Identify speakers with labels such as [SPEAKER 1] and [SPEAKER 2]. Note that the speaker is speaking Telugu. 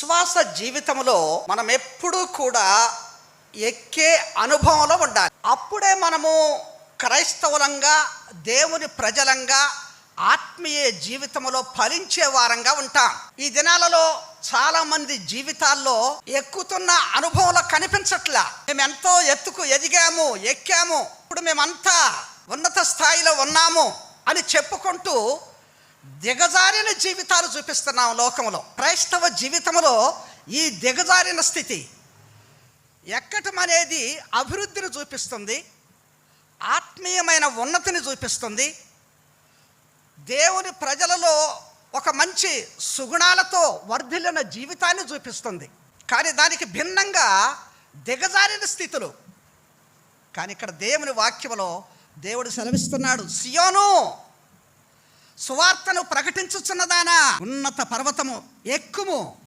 [SPEAKER 1] విశ్వాస జీవితంలో మనం ఎప్పుడూ కూడా ఎక్కే అనుభవంలో ఉండాలి. అప్పుడే మనము క్రైస్తవులంగా, దేవుని ప్రజలంగా, ఆత్మీయ జీవితంలో ఫలించే వారంగా ఉంటాం. ఈ దినాలలో చాలా మంది జీవితాల్లో ఎక్కుతున్న అనుభవంలో కనిపించట్లా. మేము ఎంతో ఎత్తుకు ఎదిగాము, ఎక్కాము, ఇప్పుడు మేమంతా ఉన్నత స్థాయిలో ఉన్నాము అని చెప్పుకుంటూ దిగజారిన జీవితాలు చూపిస్తున్నాం లోకంలో. క్రైస్తవ జీవితంలో ఈ దిగజారిన స్థితి ఎక్కటం అనేది అభివృద్ధిని చూపిస్తుంది, ఆత్మీయమైన ఉన్నతిని చూపిస్తుంది, దేవుని ప్రజలలో ఒక మంచి సుగుణాలతో వర్ధిల్లిన జీవితాన్ని చూపిస్తుంది. కానీ దానికి భిన్నంగా దిగజారిన స్థితులు. కానీ ఇక్కడ దేవుని వాక్యములో దేవుడు సెలవిస్తున్నాడు, సియోను సువార్తను ప్రకటించుచున్నదానా, ఉన్నత పర్వతము ఎక్కుము,